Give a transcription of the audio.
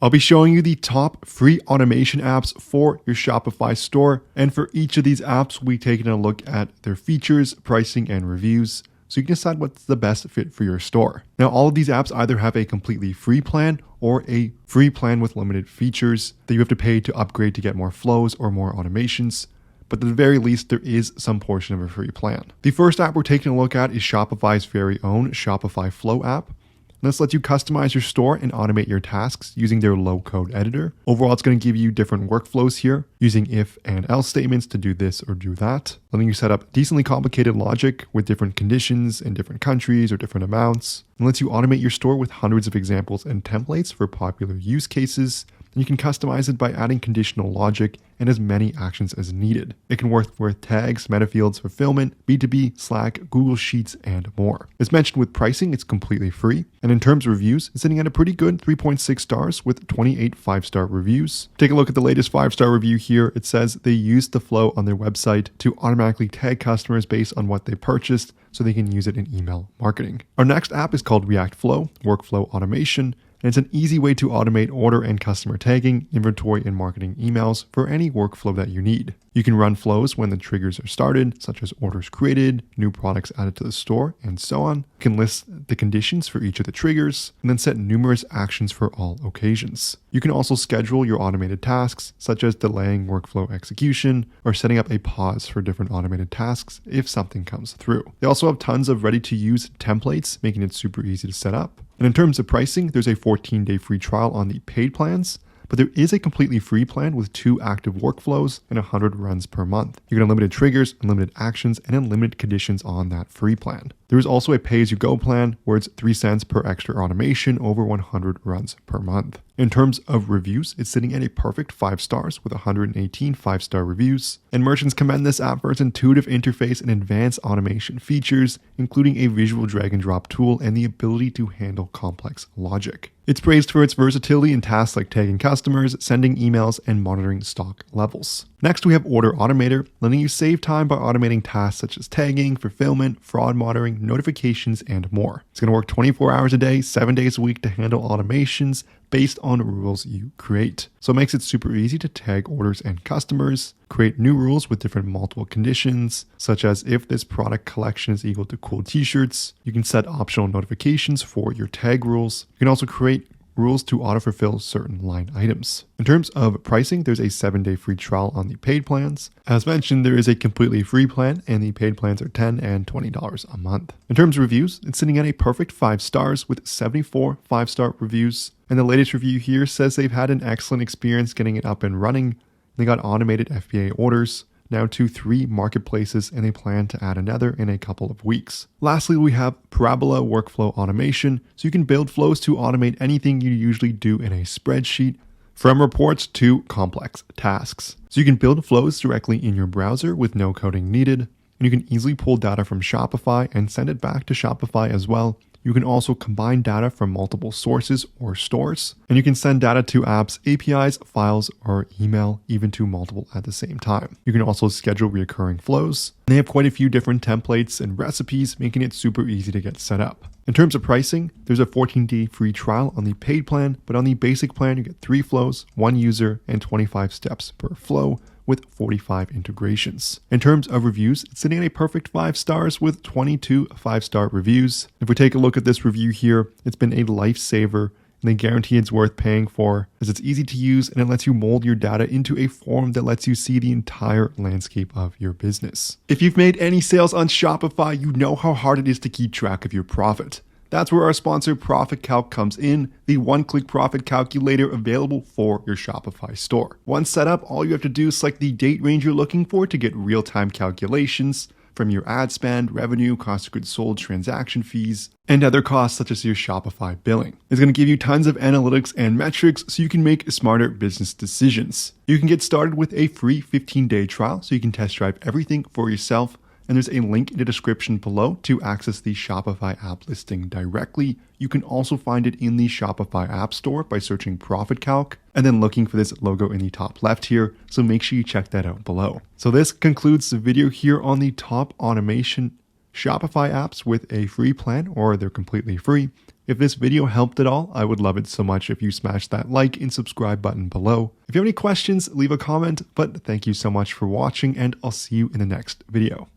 I'll be showing you the top free automation apps for your Shopify store. And for each of these apps, we've taken a look at their features, pricing, and reviews, so you can decide what's the best fit for your store. Now, all of these apps either have a completely free plan or a free plan with limited features that you have to pay to upgrade to get more flows or more automations. But at the very least, there is some portion of a free plan. The first app we're taking a look at is Shopify's very own Shopify Flow app. This lets you customize your store and automate your tasks using their low-code editor. Overall, it's going to give you different workflows here, using if and else statements to do this or do that, letting you set up decently complicated logic with different conditions in different countries or different amounts, and lets you automate your store with hundreds of examples and templates for popular use cases. And you can customize it by adding conditional logic and as many actions as needed. It can work with tags, meta fields, fulfillment, B2B, Slack, Google Sheets, and more. As mentioned with pricing, it's completely free. And in terms of reviews, it's sitting at a pretty good 3.6 stars with 28 5-star reviews. Take a look at the latest 5-star review here. It says they used the flow on their website to automatically tag customers based on what they purchased so they can use it in email marketing. Our next app is called React Flow, Workflow Automation. And it's an easy way to automate order and customer tagging, inventory, and marketing emails for any workflow that you need. You can run flows when the triggers are started, such as orders created, new products added to the store, and so on. You can list the conditions for each of the triggers, and then set numerous actions for all occasions. You can also schedule your automated tasks, such as delaying workflow execution, or setting up a pause for different automated tasks if something comes through. They also have tons of ready-to-use templates, making it super easy to set up. And in terms of pricing, there's a 14-day free trial on the paid plans, but there is a completely free plan with 2 active workflows and 100 runs per month. You get unlimited triggers, unlimited actions, and unlimited conditions on that free plan. There is also a pay-as-you-go plan where it's 3 cents per extra automation over 100 runs per month. In terms of reviews, it's sitting at a perfect 5 stars with 118 5-star reviews. And merchants commend this app for its intuitive interface and advanced automation features, including a visual drag and drop tool and the ability to handle complex logic. It's praised for its versatility in tasks like tagging customers, sending emails, and monitoring stock levels. Next, we have Order Automator, letting you save time by automating tasks such as tagging, fulfillment, fraud monitoring, notifications, and more. It's going to work 24 hours a day, 7 days a week to handle automations based on rules you create. So it makes it super easy to tag orders and customers, create new rules with different multiple conditions, such as if this product collection is equal to cool t-shirts. You can set optional notifications for your tag rules. You can also create rules to auto-fulfill certain line items. In terms of pricing, there's a 7-day free trial on the paid plans. As mentioned, there is a completely free plan, and the paid plans are $10 and $20 a month. In terms of reviews, it's sitting at a perfect 5 stars with 74 5-star reviews. And the latest review here says they've had an excellent experience getting it up and running. They got automated FBA orders, now to 3 marketplaces, and they plan to add another in a couple of weeks. Lastly, we have Parabola Workflow Automation, so you can build flows to automate anything you usually do in a spreadsheet, from reports to complex tasks. So you can build flows directly in your browser with no coding needed, and you can easily pull data from Shopify and send it back to Shopify as well. You can also combine data from multiple sources or stores, and you can send data to apps, APIs, files, or email, even to multiple at the same time. You can also schedule recurring flows. And they have quite a few different templates and recipes, making it super easy to get set up. In terms of pricing, there's a 14-day free trial on the paid plan, but on the basic plan, you get 3 flows, 1 user, and 25 steps per flow, with 45 integrations. In terms of reviews, it's sitting at a perfect 5 stars with 22 5-star reviews. If we take a look at this review here, it's been a lifesaver, and they guarantee it's worth paying for, as it's easy to use and it lets you mold your data into a form that lets you see the entire landscape of your business. If you've made any sales on Shopify, you know how hard it is to keep track of your profit. That's where our sponsor Profit Calc comes in, the one-click profit calculator available for your Shopify store. Once set up, all you have to do is select the date range you're looking for to get real-time calculations from your ad spend, revenue, cost of goods sold, transaction fees, and other costs such as your Shopify billing. It's going to give you tons of analytics and metrics so you can make smarter business decisions. You can get started with a free 15-day trial so you can test drive everything for yourself. And there's a link in the description below to access the Shopify app listing directly. You can also find it in the Shopify App Store by searching Profit Calc and then looking for this logo in the top left here. So make sure you check that out below. So this concludes the video here on the top automation Shopify apps with a free plan, or they're completely free. If this video helped at all, I would love it so much if you smash that like and subscribe button below. If you have any questions, leave a comment, but thank you so much for watching and I'll see you in the next video.